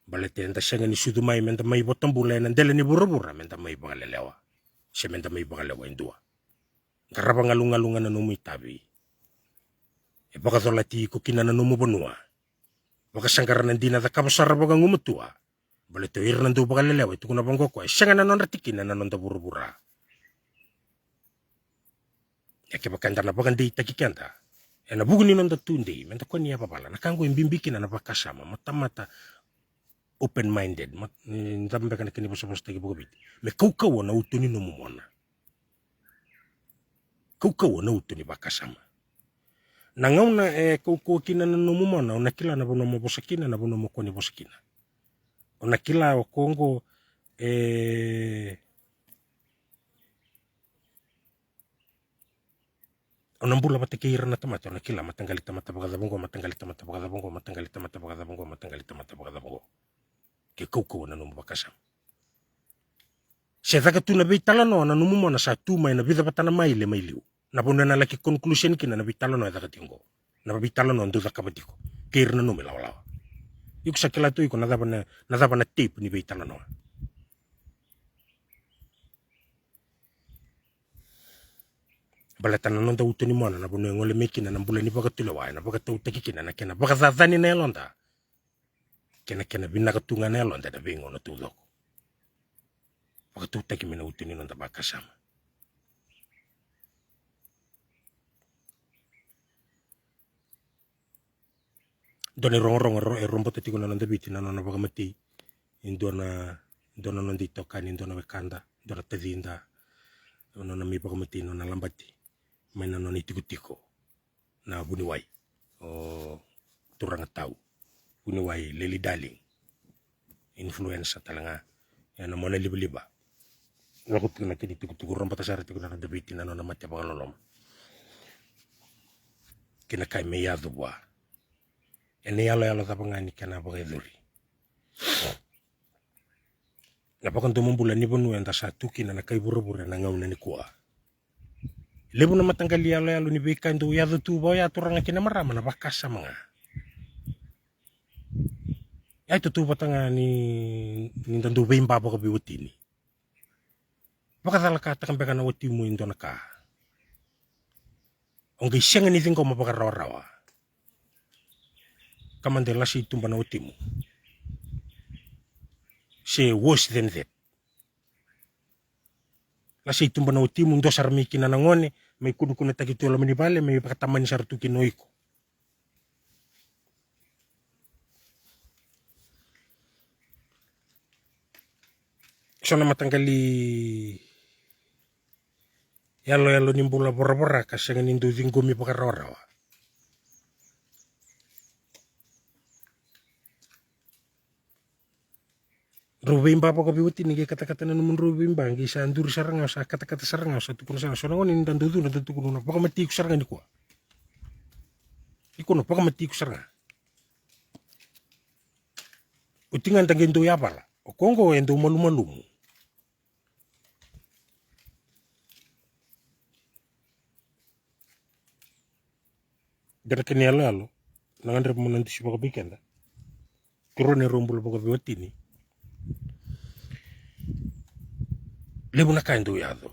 balete enda senga ni sudu mai menda mai botambule nendele ni burubur menda mai baka lelewa semenda mai baka lewa indua garaba ngalunga na numu itabi e baka tolati ko kina na numu bonua baka sangara nandina da kabasara baka ngumutua balete irna ndu baka lelewa itu kuna bangko ko senga na nonda tikina na nonda burubura yake baka ndana baka ndi takikanta ena buguni nonda tundi menta ko ni apa bala na kango imbimbikina na baka sama mata open minded ndambe kana kini boso tagi bogobit me kau na utuni no mumona kau na utuni baka sama na ngauna kau kina na no mumona ona kila na bono mo bosakina na bono mo koni bosakina ona kila o Kongo ona mbula bateke irna tamata ona kila matangali tamata baka bongo ke kau na numu bakasam se daga tu na bitala no na numu na sa tu mai na vida batana mai le mai liu na bona na laki conclusion kina na bitala no daga tingo na bitala no ndu daga batiko ke irna no melawa yuk sakela tu iko na daba na tape ni bitala no balatana no da utuni mona na bona ngole mekina na mbula ni baka tulewa na baka tu takikina na kena baka zadani na elonda kena bina katunga na elonda da bengo na tudok baka tu takimina utuni no da baka sama doni rong rombo tati kuna nanda biti na nona baka mati indona non dito kan indona wekanda dona tadinda nona mi baka mati nona lambati may na nona itiko na buniway o turang tau buniway lili daling influenza talaga yan na mona liba wakot na kini tiko rombo tasara tiko na nanda biti na nona mati baka lolom kinakay meyado ba ene yalo tapangani kana baka eduri napakan tumumbula ni bonu enda satu kina na kai buru-buru na ngauna ni kuah lebu na matanggali yalo ni beka ndu ya tu ba ya turanga kina marama na bakasa mga ya itu tu batanga ni ndandu bimba baka biwutini baka talaka takambe kana wutimu indo naka onge senga ni tingo mabaka rawa kamande lasi tumba na wutimu se worse than that lasi tumba na wutimu ndo sarmiki na nangone may kudu kuna tagitu alam ni bale may pakataman sartu kinoiko so na matanggali yalo nimbula bora kasi nga nindu zingomi pakarawa Rubimba pa ko biwiti ni kata-kata na naman rubimba ngi sa andur saranga sa kata-kata saranga sa tukun sa so nangon ni dandudu na tukun na baka mati ko saranga ni ko ikono baka mati ko saranga utingan tangendo ya pala o Kongo endo malumalumu gara kini alo nangandre munanti si baka bikenda kirone rombul baka biwatini lebu nakaindu yado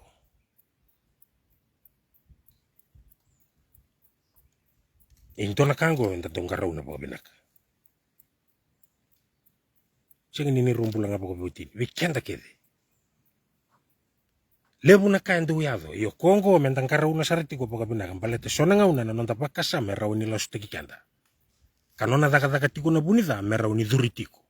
intona kango enta tongkarau na baka binaka siya nini rombul nga baka biwatini bikenda kede lebu na kaindu yado yo kongo mentang karau na sariti ko baka binaka balete sona ngauna na nonta pakasa merau ni lasu teki kenda kanona daka tiko na bunida merau ni duritiko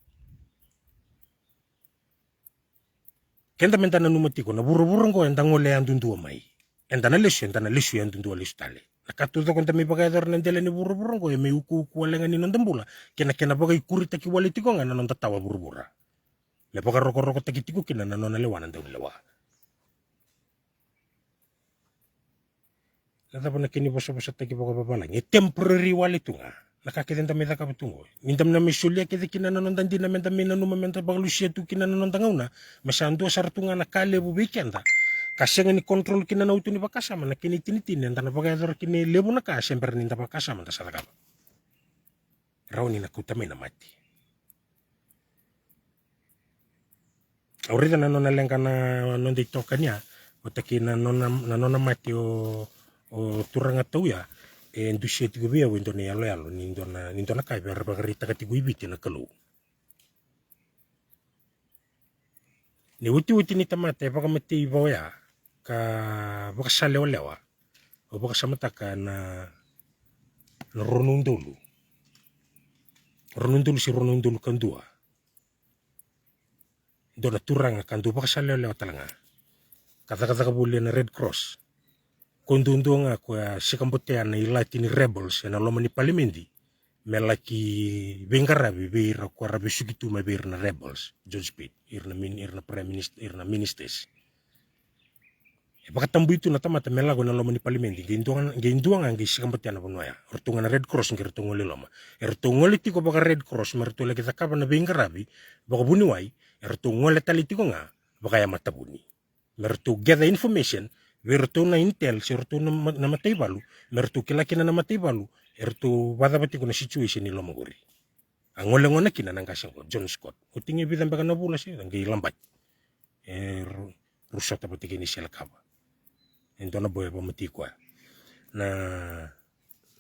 kenda mentana numatiko na buru-buru ko enta ngole andundua mai enta na lesu andundua lesu tale nakatu to konta mi baka edor nentele ni buru-buru ko me uku walenga ni nondambula kena baka ikuri taki wale tiko nga na nonta tawa buru-bura me baka roko-roko taki tiko kina na nona lewa nanda lewa Lata puna kini bosa-bosa taki baka babala nge temporary wale tunga nakakitenta meta kapatungo nintam na misulia kete kina nanon tandi na menta mina numa menta bagalusia tu kina nanon tangauna masandu sartunga na kale bu weekenda kaseng ni kontrol kina na utu ni bakasa mana kini tini enta na bagador kini lebu na ka semper ninta bakasa manta sadaka rauni na kutame na mati aurita na nona lengka na non tiktokania otaki na nona mati o turanga tau ya endusia tigo bia wendo ne yalo nindona kai ber bagarita ka tigo ibiti na kalau ne uti ni tamate baka mati boya ka baka sale olewa o baka samata ka na ronundulu si ronundulu kandua dona turanga kandu baka sale olewa talanga kata kabuli na Red Cross kondundunga kwa sikambotea na ilati ni rebels na loma ni parliamendi melaki bengarabi beira kwa rabi sugitu ma beira na rebels George Pitt irna prime minister irna ministers baka tambu itu na tamata melago na loma ni parliamendi geinduanga ngi sikambotea na bonwaya ortunga na Red Cross ngi rtungole loma ertungole tiko baka Red Cross mertole kita kaba na bengarabi baka buniwai ertungole talitiko nga baka ya matabuni mertu gather information Vertu na intel, si vertu na matay balu, mertu kilaki na matay balu, ertu badabati ko na situation ni Lomagori. Ang walang na kina ng kasang ko, John Scott. Uting ibidang baka nabula siya, ang gilambat. Rusot na pati kini siya lakaba. Ito na boy pa matiko na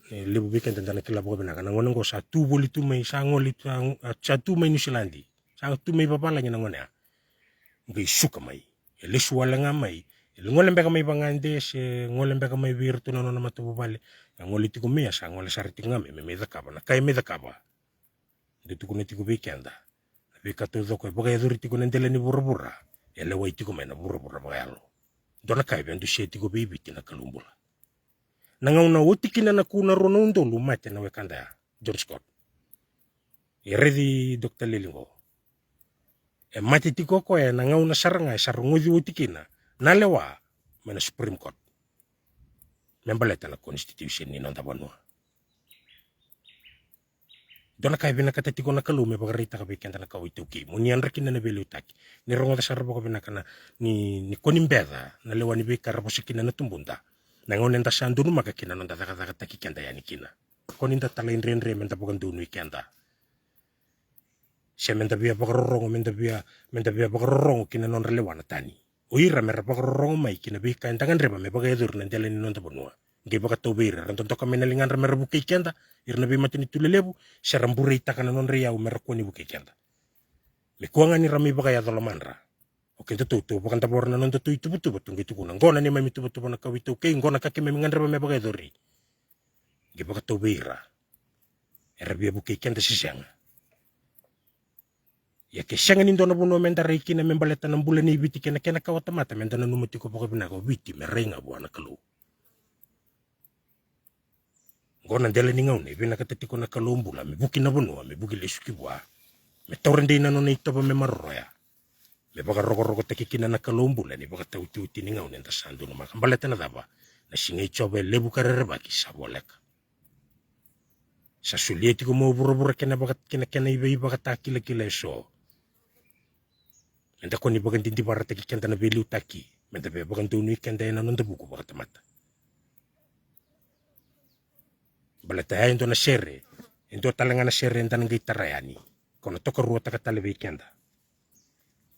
libubikan tanda na kilabo ka binaka. Nang walang ko sa tubo lito may, sa tumay New Zealandi. Sa tumay babala niya nang wana. Ngay suka may, eliswala nga may, ngolembe ka may bangandes ngolembe ka may virtu na na matubale ngoliti ko mia sa ngole sariti ngame me medakaba na kay medakaba dito ko niti ko weekenda abi katudo ko bagay duriti ko nendele ni burubura ele waiti ko mena burubura bagalo dona kay bendu sheti ko bibi tina kalumbula nangauna utikina na kuna ronondo lumate na wekanda John Scott iredi Dr. Lilingo mati tiko ko nangauna saranga sarunguzi utikina nalewa mana Supreme Court membaleta na constitution ni nonta banua dona kai bina kata tiko na kalume bagarita ka bikenda na kawitu ki munian rekin na belu taki ni rongo da sarbo ka bina kana ni konimbeda na lewa ni bikar bosikina na tumbunda na ngonen ta sandu no makakina nonta taka taki kenda yani kina koninda talain renre menta bokan dunu kenda siya menta biya bagarorong menta biya bagarorong kina non relewana tani Oira mera pakarorong mai kina bika entangan reba me baga edur na dela ni nonta bonua. Nge baga tobira ranton toka menalingan mera bukai kenda irna be matini tulelebu sarambure itaka na non riau mera kuani bukai kenda. Me kuanga ni rami baga ya dolamanra. Oke tu bakan tabor na nonta tu itu betul nge tukuna. Ngona ni mami tu betul na kawitu ke ngona kake me ngan reba me baga eduri. Nge baga tobira. Era bia bukai kenda sisianga. Ya kesangan indo na buno menta reiki na membaleta ng bulan ni ibiti kena kawatamata menta na numati ko pako binako biti merenga buwana kalu. Ngona ndela ni ngaune binakatati ko na kalumbula me buki na buno me buki lesuki bua. Me torende na no ito ba me maroya. Me baka roko takikina na kalumbula ni baka tauti ni ngaune nta sandu na makambaleta na daba na singa ichobe lebu karerebaki sa boleka. Sa sulieti ko mo bura kena iba katakila so. Menta ko ni bagan tinti para taki kenta na beliu taki. Menta bagan tunu kenta na nonta buku baka tamata. balata ya indo na sere indo talanga na sere ndan ngai tarayani kono toka ruota ka tale weekenda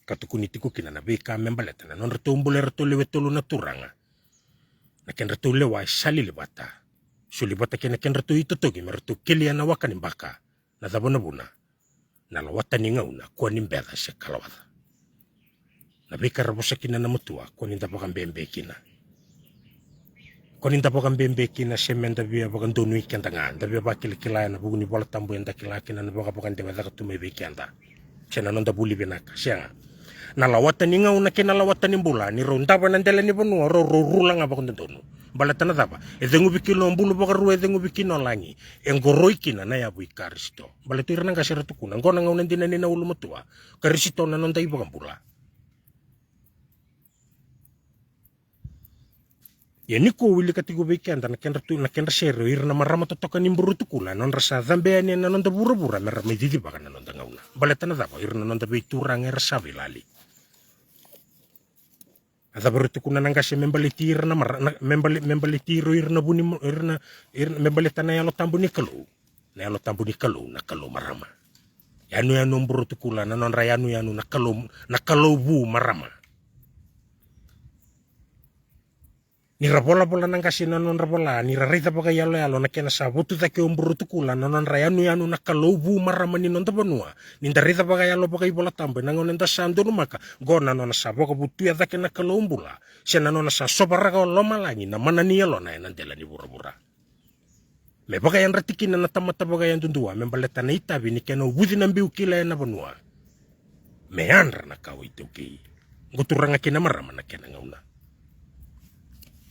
katukuni tiku kina na beka membaleta na non reto umbule reto lewe tolu na turanga na ken reto lewa sali lebata suli bata kena ken reto ito togi mereto kelia na wakani baka na tabona buna na lawata ni ngauna kwa ni mbeda se kalawata na beka rabosa kina na mutua kwa ni ndapaka mbembe kina kwa ni ndapaka mbembe kina se menda bia baka ndonu ikenda nga ndabia bakile kila na buguni bola tambo enda kila kina na baka baka ndema zaka tume bekenda sena nonda buli benaka sianga na lawata ni ngauna kena lawata ni mbula ni ronda bana ndele ni bonua ro rula nga baka ndonu balatana daba edengu bikino mbulu baka ru edengu bikino langi engoroi kina na yabu ikaristo balatu irna nga sera tukuna ngona ngauna ndina nina ulu mutua karisito na nonda iba mbula ya niko wili katigo bekenda na kenda sero irna marama totoka ni mburu tukula non rasa zambe ni na nonda bura merra medidi baka na nonda ngauna balatana daba irna nonda beitura ngersa vilali ada bertukuna nangkase membalitir na membalitir irna buni irna membalita na yalo tambu ni kalu na kalu marama yanu bertukula na non rayanu na kalu bu marama ni rabola nangkase na non rabola ni rarita baga yalo na kena sabutu take bertukula na non rayanu na kalu bu marama ni non tabanua ni darita baga yalo baga ibola tambu nangon enda sandu maka gona non sabo ka butu ya take na kalu mbula sena non sa sobaraga loma langi na mana ni yalo na nandela ni bura me baga yan ratikin na tamata baga yan dundua membaleta na itabi ni kena ubudi na mbiu kila na banua me andra na kau itu ki nguturanga kina marama na kena ngauna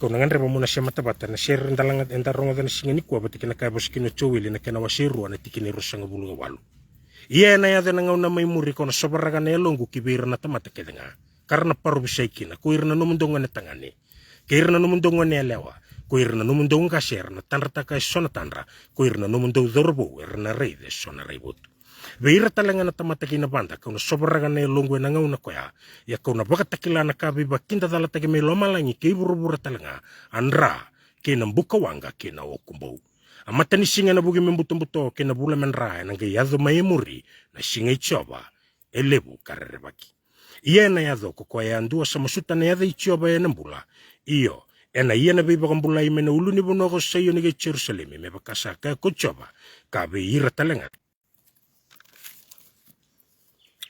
kau nangan reba muna siya matabata na share ndalangat entaronga na singani kuwa bati kina kaya bosikino chowili na kena wasiru na tikini rusanga bulu walu iya na yada na ngauna may muri ko na sobaraga na yalongu kibira na tamata keda nga karena paru bisay kina kuir na numundonga na tangani kuir na numundonga na lewa kuir na numundonga ka share na tanrata ka sona tanra kuir na numundonga dorbo na rei de sona reibut Beira talanga na tamata kina banda kau na sobaraga na yalongu na ngauna koya ya kau na baka takila na kabi bakinda tala take me loma langi kei buru talanga andra kina mbuka wanga kina okumbau amata ni singa na bugi membuto kina bula menra na ngai yazo maemuri na singa ichoba elebu karerebaki iya na yazo ko koya andua sama suta na yazo ichoba ya nambula iyo ena iya na biba kambula imena ulu ni bono ko sayo ni Jerusalem me bakasa ka ko choba ka beira talanga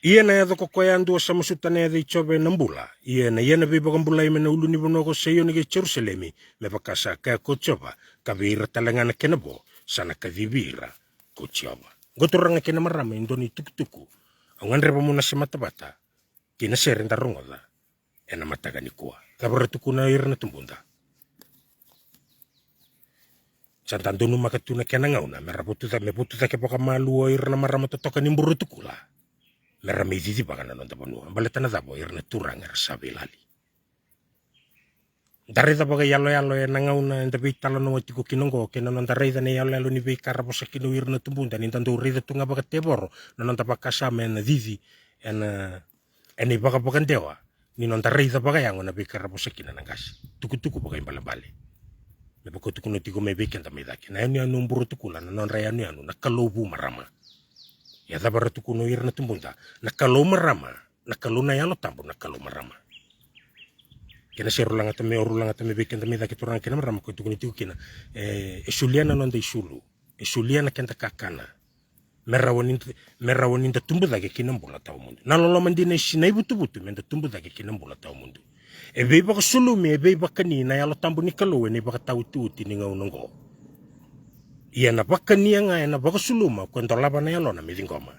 iya na yadho kokoya andua sama suta na yadho ichobe nambula iya na biba kambula imena ulu ni bono ko sayo ni Jerusalem me bakasa ka ko choba ka beira talanga na kenabo sana ka vibira ko choba gotoranga kena marama indoni tukutuku angan reba muna sa matabata kina serenda rongoda ena mataga ni kuwa kabara tukuna irna tumbunda santandunu makatuna kena ngauna merabutu ta ke poka malu irna marama totoka ni mburu tukula merame zizi bagana nonda banua baletana dabo irna turanga sabilali dari da baga yalo ya nangauna nda bitala no tiko kinongo kena nonda reida ne yalo ni be karabo sakino irna tumbunda ni tandu reida tunga baga teboro nonda bakasa men zizi eni baga dewa ni nonda reida baga yang na be karabo sakina nangas tuku baga imbale me bako tuku no tiko me be kenta me daki na anu mburu tukula na non rayanu na kalobu marama ya da bara tuku no irna tumbunda na kalo marama na kalo na yalo tambu na kalo marama kena serulanga tame be kenta me daki turanga kena marama ko tuku ni tiku kina esuliana nonda isulu esuliana kenta kakana merawoninda tumbu dake kina mbula tau mundu na lolo mandina sinai butu menda tumbu dake kina mbula tau mundu ebe baka sulumi ebe baka ni na yalo tambu ni kalo ne baka tau tuti ni ngaunongo iya na baka ni nga na baka suluma kwento laba na yalo na milingoma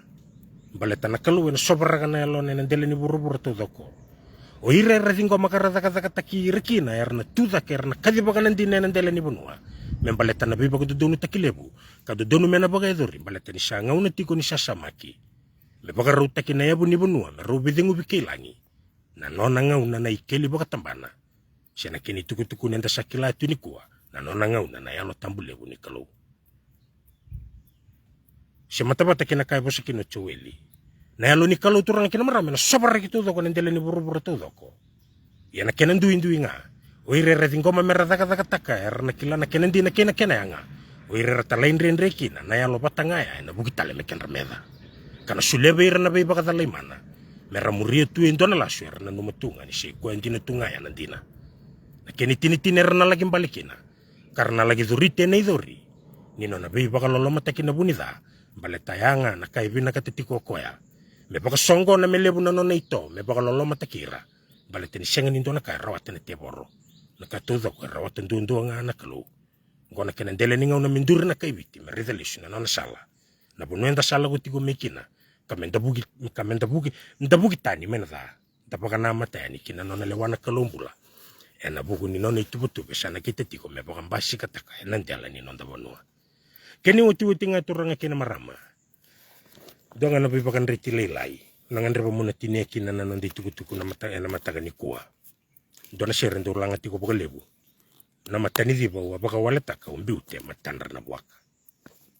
baleta na kalo na sobaraga na yalo na ndele ni buru to doko o ire ngoma karada taki rekina erna tuda kerna kadi baka nandina na ndele ni bunua membaleta na biba ko donu takilebu ka donu mena baga edori baleta ni sanga una tiko ni sasamaki me baga ruta kina yabu ni bunua me rubi dingu bikilangi na nona ngauna na ikeli baga tambana sena kini tuku nenda sakila tu ni kuwa na nona ngauna na yalo tambulebu ni kalau se matabata kina kai bosa kino choweli na yalo ni kalau turang kina marame na sobara gitu doko nendele ni buru to doko ya na kena ndu nga oire ngoma merada taka erna kila na kena ndina kena yanga Oirera talain renre kina na yalo batangaya na bugitale meken remeda. Kana sulebe ira na be bakatala imana. Mera muria tu indona la suera na numatunga ni si ko endina tungaya nandina. Na keni tini na lagi balikina. Karena lagi durite na idori. Nino na be bakalolo matakina bunida. Baletayanga na kaivina katetiko koya. Me baka songo na melebu na nona ito. Me bakalolo matakira. Baletini sengan indona kaya rawatan na teboro. Nakatuda ko rawatan dundo nga nakalo. Ngona kenendele ninga una minduri na kaibiti. Meridalisyo na nona sala. Na bunuenda sala ko tigo mekina. Kamenda bugi tani mena da. Dapaga nama tani kina nona lewana kalombula. Ena buku ni nona itubutube sana kita tigo me bakan basi kataka. Nandela ni nonda banua. Keni uti nga turanga kina marama. Doanga na bibakan riti leilai. Nangan reba muna tine kina na nonda itukutuku na mataga ni kuwa. Dona serendo ulanga tigo baka lebu. Na matani diba wa baka waletaka umbiute matandra na buaka.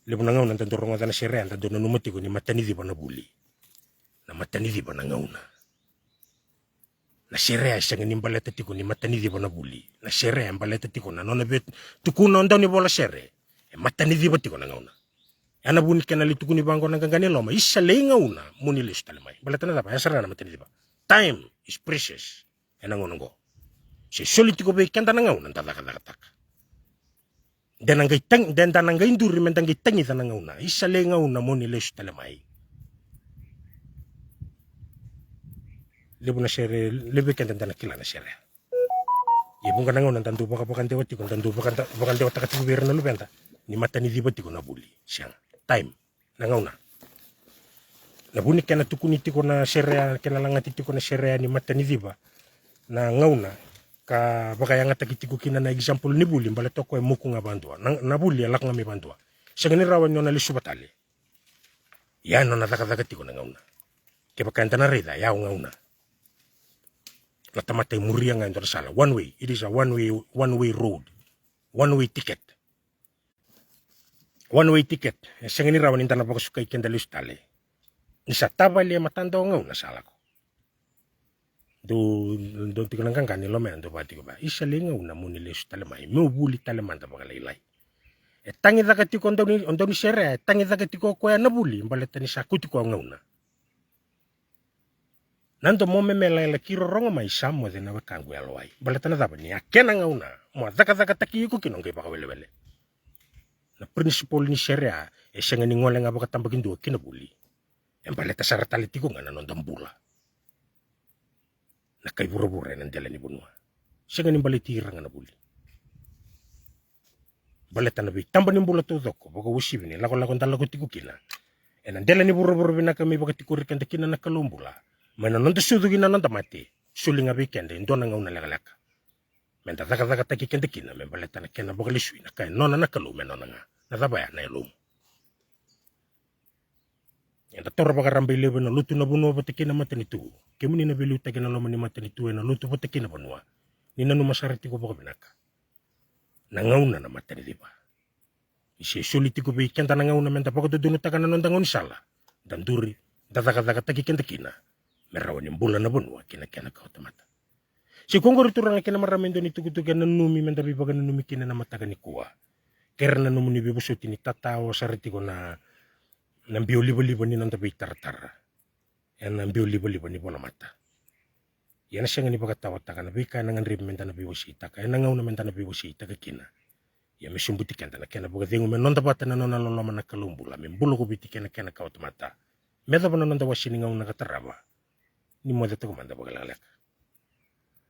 Lebu na ngauna tantoronga tana sere anda dona numatiko ni matani diba na buli. Na matani diba na ngauna. Na sere ay sanga ni baleta tiko ni matani diba na buli. Na sere ay baleta tiko na nona bet tukuna onda ni bola sere. E matani diba tiko na ngauna. Ana buni kenali tukuni bango na gangani loma. Isa le ngauna muni le stalemai. Baleta na dapa yasara na matani diba. Time is precious. Ena ngonongo. Si sulit ko be kanta na ngauna tataka. Dan tanangay induri mentangay tangi ta ngauna. Isa le ngauna muni le stalemai. Lebu na sere lebe kanta na kila na sere. Ibung ka ngauna tandu baka dewa tiko tandu baka dewa takatiku bera na lubenta. Ni matani diba tiko na buli. Siyang time na ngauna. Nabuni kena tukuni tiko na sere kena langati tiko na sere ni matani diba na ngauna. Ka baka yang atakitiku kina na example ni buli mbala toko e muku nga bandua na buli alak nga mi bandua sangani rawan nyo na lisubatali yan no natakatakatiko na ngauna ke baka enta na reda yaw ngauna latamatay muria nga ento na sala one way, it is a one way road, one way ticket sangani rawan inta na baka sukay kenda lusutali isa tabali matanda o ngauna sala ko do tikunang kang kanilo men do pati ko ba isa linga una muni lesu talemai mo buli taleman ta bagalaylay e tangi da katiko ondo ni sere tangi da katiko ko ya nabuli baleta ni sakuti ko ngauna nando mo memela la kiro ronga mai samo de na bakangu alwai baleta na daba ni akena ngauna mo daka taki ko kinong kay bakawele na principle ni sere e senga ni ngole nga bakatambagin do kinabuli en baleta saratali tiko nga nanondang bula na kay bura-bura ng dala ni bunwa. Siya ganing balitira nga na buli. Balita na bi, tamba ni bula todo ko, baga usibi ni, lako-lako talago tiku kina. E ng dala ni bura-bura binaka may baga tikuri kanda kina na kalumbula. May nanonda sudo gina nanda mati, suli nga bikende, ndo na nga unalalaka. May tataka-taka taki kanda kina, may balita na kina baga liswi na kaya nona na kalume nona nga, natabaya na ilum. Yang tator baka rambay lebe na luto na bunwa pataki na mata nito. Kemo ni nabilu tagi na laman ni mata nito na luto pataki na bunwa. Ni nanu masarati ko baka binaka. Nangauna na mata ni diba. Isi suliti ko bikin ta nangauna menta baka dudunod taga na nondangon sala. Dan duri, dataka-taka tagi kenda kina. Merawan yung bulan na bunwa kina-kina ka otomata. Si kung kuriturang kina maraming doon itugutugan na numi menta bibaga na numi kina na mataga ni kuwa. Kaya na numi ni bibusuti ni tatawa sariti ko na nang biyo-libo-libo ni nang tabi tar-tar. Yan nang biyo-libo-libo ni bona mata. Yan siya nga ni pagkatawat ka na bika nang anrib menta na biwasita. Kaya nangaw na menta na biwasita ka kina. Yan may sumbutikan ta na kaya na bukatingo men nong tabata na nong nalalaman na kalumbula. Men bulo ko bitikan na kaya na kautomata. Meta pa nong tawa siningaw na kataraba. Ni mo dito kumanda bagalalak.